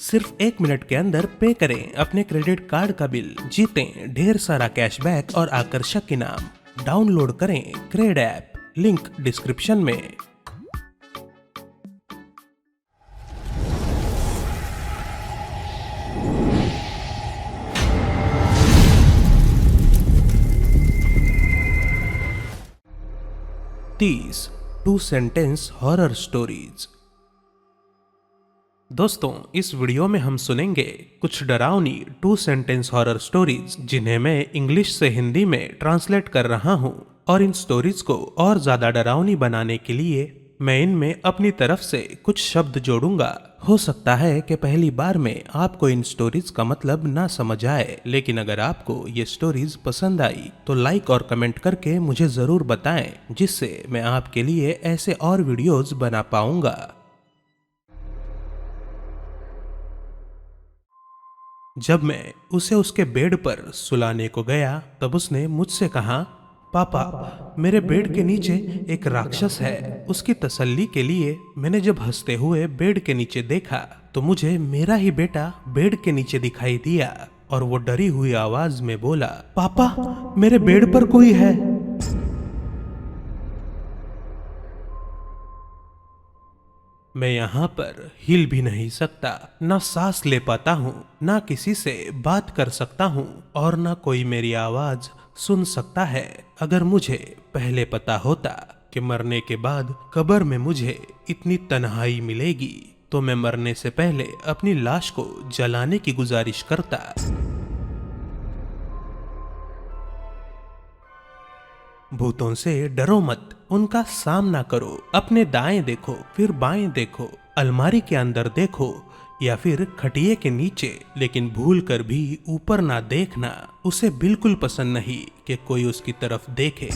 सिर्फ 1 मिनट के अंदर पे करें अपने क्रेडिट कार्ड का बिल, जीतें ढेर सारा कैशबैक और आकर्षक इनाम। डाउनलोड करें क्रेड ऐप, लिंक डिस्क्रिप्शन में। तीस 2 सेंटेंस हॉरर स्टोरीज। दोस्तों, इस वीडियो में हम सुनेंगे कुछ डरावनी 2 सेंटेंस हॉरर स्टोरीज जिन्हें मैं इंग्लिश से हिंदी में ट्रांसलेट कर रहा हूं। और इन स्टोरीज को और ज्यादा डरावनी बनाने के लिए मैं इनमें अपनी तरफ से कुछ शब्द जोड़ूंगा। हो सकता है कि पहली बार में आपको इन स्टोरीज का मतलब ना समझ आए, लेकिन अगर आपको ये स्टोरीज पसंद आई तो लाइक और कमेंट करके मुझे जरूर बताएं, जिससे मैं आपके लिए ऐसे और वीडियोस बना पाऊंगा। जब मैं उसे उसके बेड पर सुलाने को गया तब उसने मुझसे कहा, पापा, मेरे बेड के नीचे एक राक्षस है। उसकी तसल्ली के लिए मैंने जब हंसते हुए बेड के नीचे देखा तो मुझे मेरा ही बेटा बेड के नीचे दिखाई दिया और वो डरी हुई आवाज में बोला, पापा, मेरे बेड पर कोई है। मैं यहाँ पर हिल भी नहीं सकता, ना सांस ले पाता हूँ, ना किसी से बात कर सकता हूँ और ना कोई मेरी आवाज सुन सकता है। अगर मुझे पहले पता होता कि मरने के बाद कब्र में मुझे इतनी तन्हाई मिलेगी तो मैं मरने से पहले अपनी लाश को जलाने की गुजारिश करता। भूतों से डरो मत, उनका सामना करो। अपने दाएं देखो, फिर बाएं देखो, अलमारी के अंदर देखो या फिर खटिए के नीचे, लेकिन भूल कर भी ऊपर ना देखना। उसे बिल्कुल पसंद नहीं कि कोई उसकी तरफ देखे।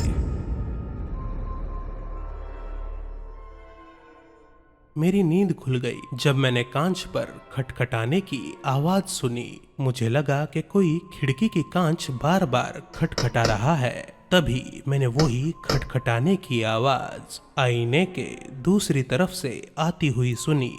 मेरी नींद खुल गई जब मैंने कांच पर खटखटाने की आवाज सुनी। मुझे लगा कि कोई खिड़की की कांच बार बार खटखटा रहा है। तभी मैंने वही खटखटाने की आवाज आईने के दूसरी तरफ से आती हुई सुनी।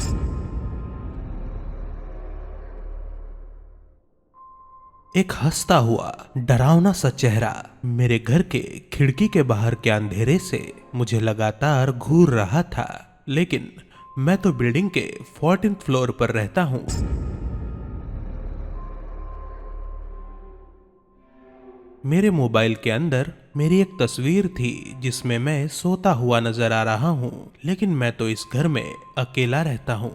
एक हंसता हुआ डरावना सा चेहरा मेरे घर के खिड़की के बाहर के अंधेरे से मुझे लगातार घूर रहा था। लेकिन मैं तो बिल्डिंग के 14th फ्लोर पर रहता हूं। मेरे मोबाइल के अंदर मेरी एक तस्वीर थी जिसमें मैं सोता हुआ नजर आ रहा हूं, लेकिन मैं तो इस घर में अकेला रहता हूं।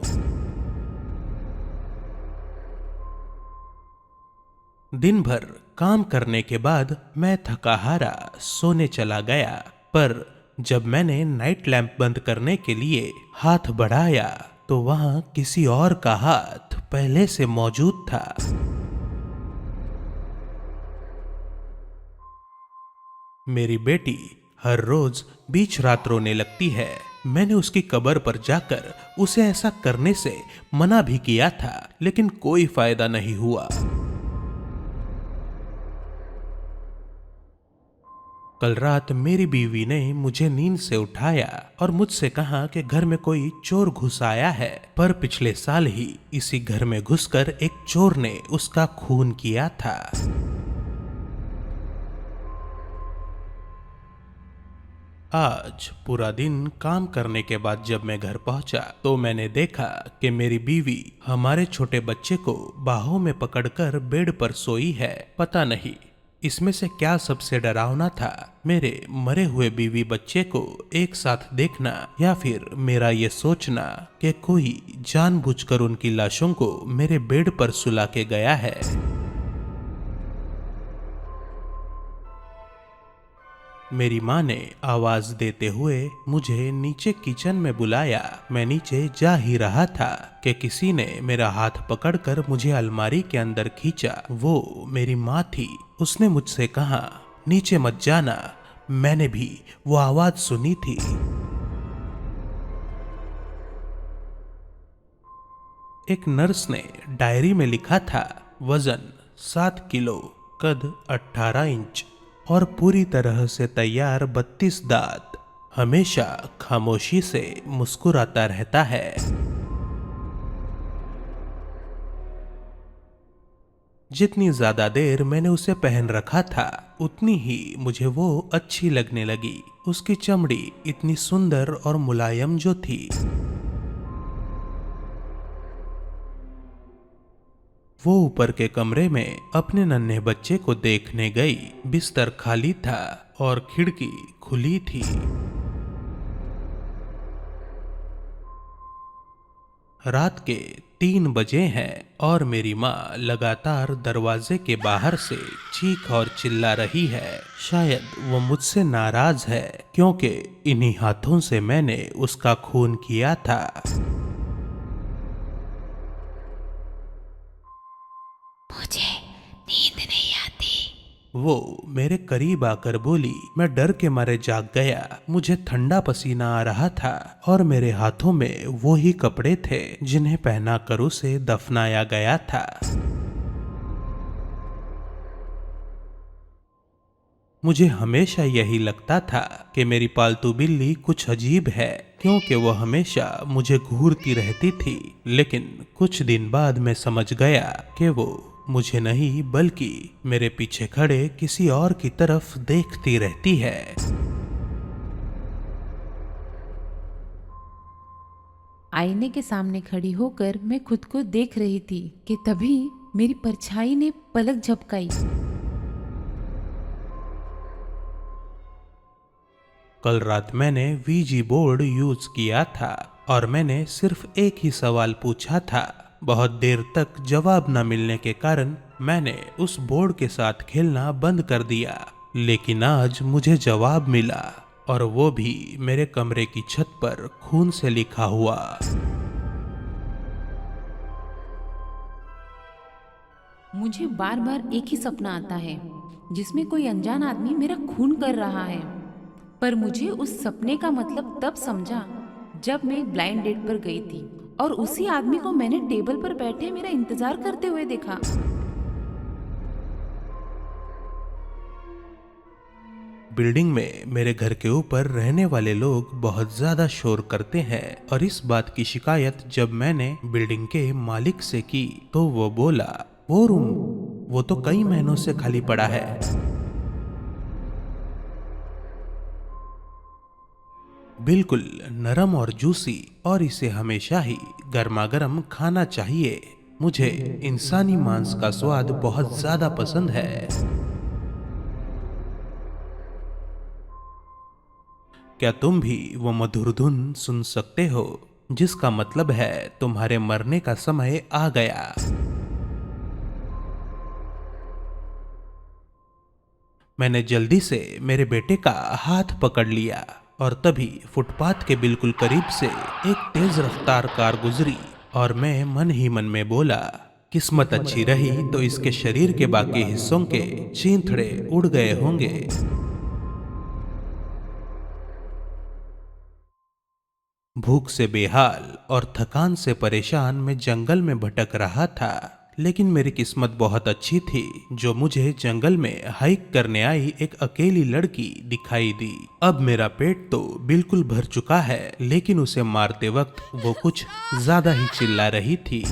दिन भर काम करने के बाद मैं थका हारा सोने चला गया, पर जब मैंने नाइट लैंप बंद करने के लिए हाथ बढ़ाया तो वहां किसी और का हाथ पहले से मौजूद था। मेरी बेटी हर रोज बीच रात रोने लगती है। मैंने उसकी कब्र पर जाकर उसे ऐसा करने से मना भी किया था, लेकिन कोई फायदा नहीं हुआ। कल रात मेरी बीवी ने मुझे नींद से उठाया और मुझसे कहा कि घर में कोई चोर घुस आया है, पर पिछले साल ही इसी घर में घुसकर एक चोर ने उसका खून किया था। आज पूरा दिन काम करने के बाद जब मैं घर पहुंचा तो मैंने देखा कि मेरी बीवी हमारे छोटे बच्चे को बाहों में पकड़कर बेड पर सोई है। पता नहीं इसमें से क्या सबसे डरावना था, मेरे मरे हुए बीवी बच्चे को एक साथ देखना या फिर मेरा ये सोचना कि कोई जानबूझकर उनकी लाशों को मेरे बेड पर सुला के गया है। मेरी माँ ने आवाज देते हुए मुझे नीचे किचन में बुलाया। मैं नीचे जा ही रहा था कि किसी ने मेरा हाथ पकड़कर मुझे अलमारी के अंदर खींचा। वो मेरी माँ थी। उसने मुझसे कहा, नीचे मत जाना। मैंने भी वो आवाज सुनी थी। एक नर्स ने डायरी में लिखा था, वजन 7 किलो, कद 18 इंच और पूरी तरह से तैयार 32 दांत, हमेशा खामोशी से मुस्कुराता रहता है। जितनी ज्यादा देर मैंने उसे पहन रखा था उतनी ही मुझे वो अच्छी लगने लगी। उसकी चमड़ी इतनी सुंदर और मुलायम जो थी। वो ऊपर के कमरे में अपने नन्हे बच्चे को देखने गई। बिस्तर खाली था और खिड़की खुली थी। रात के 3 बजे हैं और मेरी माँ लगातार दरवाजे के बाहर से चीख और चिल्ला रही है। शायद वो मुझसे नाराज है क्योंकि इन्हीं हाथों से मैंने उसका खून किया था। मुझे नींद नहीं आती। वो मेरे करीब आकर बोली। मैं डर के मारे जाग गया। मुझे ठंडा पसीना आ रहा था और मेरे हाथों में वो ही कपड़े थे जिन्हें पहनाकर उसे दफनाया गया था। मुझे हमेशा यही लगता था कि मेरी पालतू बिल्ली कुछ अजीब है क्योंकि वो हमेशा मुझे घूरती रहती थी। लेकिन कुछ दिन बाद मैं समझ गया कि वो मुझे नहीं बल्कि मेरे पीछे खड़े किसी और की तरफ देखती रहती है। आईने के सामने खड़ी होकर मैं खुद को देख रही थी कि तभी मेरी परछाई ने पलक झपकाई। कल रात मैंने वीजी बोर्ड यूज किया था और मैंने सिर्फ एक ही सवाल पूछा था। बहुत देर तक जवाब न मिलने के कारण मैंने उस बोर्ड के साथ खेलना बंद कर दिया। लेकिन आज मुझे जवाब मिला और वो भी मेरे कमरे की छत पर खून से लिखा हुआ। मुझे बार बार एक ही सपना आता है जिसमें कोई अनजान आदमी मेरा खून कर रहा है। पर मुझे उस सपने का मतलब तब समझा जब मैं एक ब्लाइंड डेट पर गई थी और उसी आदमी को मैंने टेबल पर बैठे मेरा इंतजार करते हुए देखा। बिल्डिंग में मेरे घर के ऊपर रहने वाले लोग बहुत ज्यादा शोर करते हैं और इस बात की शिकायत जब मैंने बिल्डिंग के मालिक से की तो वो बोला, वो रूम वो तो कई महीनों से खाली पड़ा है। बिल्कुल नरम और जूसी और इसे हमेशा ही गर्मा गर्म खाना चाहिए। मुझे इंसानी मांस का स्वाद बहुत ज्यादा पसंद है। क्या तुम भी वो मधुर धुन सुन सकते हो जिसका मतलब है तुम्हारे मरने का समय आ गया? मैंने जल्दी से मेरे बेटे का हाथ पकड़ लिया और तभी फुटपाथ के बिल्कुल करीब से एक तेज रफ्तार कार गुजरी और मैं मन ही मन में बोला, किस्मत अच्छी रही तो इसके शरीर के बाकी हिस्सों के चींथड़े उड़ गए होंगे। भूख से बेहाल और थकान से परेशान मैं जंगल में भटक रहा था। लेकिन मेरी किस्मत बहुत अच्छी थी जो मुझे जंगल में हाइक करने आई एक अकेली लड़की दिखाई दी। अब मेरा पेट तो बिल्कुल भर चुका है लेकिन उसे मारते वक्त वो कुछ ज्यादा ही चिल्ला रही थी।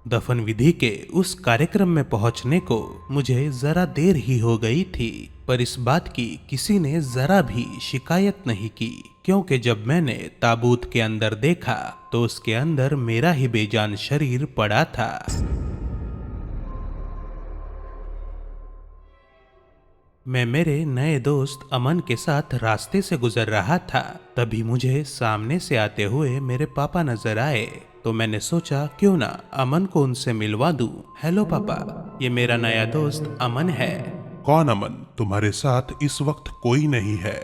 दफन विधि के उस कार्यक्रम में पहुंचने को मुझे जरा देर ही हो गई थी, पर इस बात की किसी ने जरा भी शिकायत नहीं की क्योंकि जब मैंने ताबूत के अंदर देखा तो उसके अंदर मेरा ही बेजान शरीर पड़ा था। मैं मेरे नए दोस्त अमन के साथ रास्ते से गुजर रहा था, तभी मुझे सामने से आते हुए मेरे पापा नजर आए तो मैंने सोचा क्यों ना अमन को उनसे मिलवा दूं। हेलो पापा, ये मेरा नया दोस्त अमन है। कौन अमन? तुम्हारे साथ इस वक्त कोई नहीं है।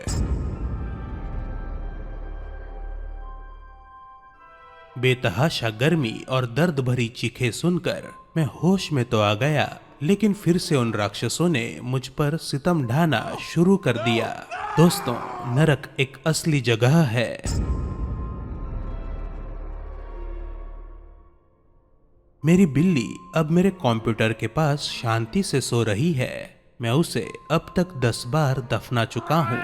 बेतहाशा गर्मी और दर्द भरी चीखें सुनकर मैं होश में तो आ गया लेकिन फिर से उन राक्षसों ने मुझ पर सितम ढाना शुरू कर दिया। दोस्तों, नरक एक असली जगह है। मेरी बिल्ली अब मेरे कंप्यूटर के पास शांति से सो रही है। मैं उसे अब तक 10 बार दफना चुका हूं।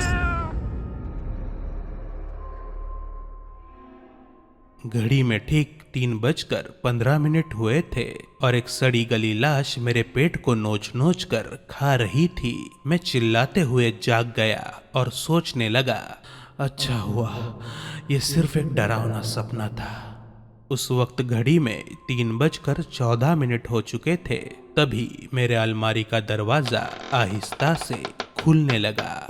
घड़ी में ठीक 3:15 हुए थे और एक सड़ी गली लाश मेरे पेट को नोच नोच कर खा रही थी। मैं चिल्लाते हुए जाग गया और सोचने लगा, अच्छा हुआ ये सिर्फ एक डरावना सपना था। उस वक्त घड़ी में 3:14 हो चुके थे। तभी मेरे अलमारी का दरवाजा आहिस्ता से खुलने लगा।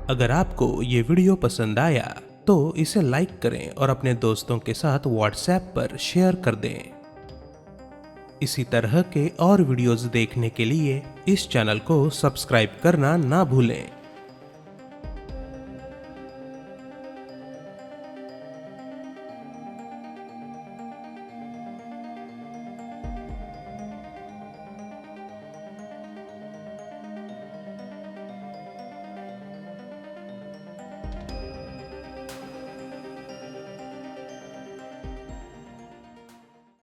अगर आपको ये वीडियो पसंद आया तो इसे लाइक करें और अपने दोस्तों के साथ व्हाट्सएप पर शेयर कर दें। इसी तरह के और वीडियोस देखने के लिए इस चैनल को सब्सक्राइब करना ना भूलें।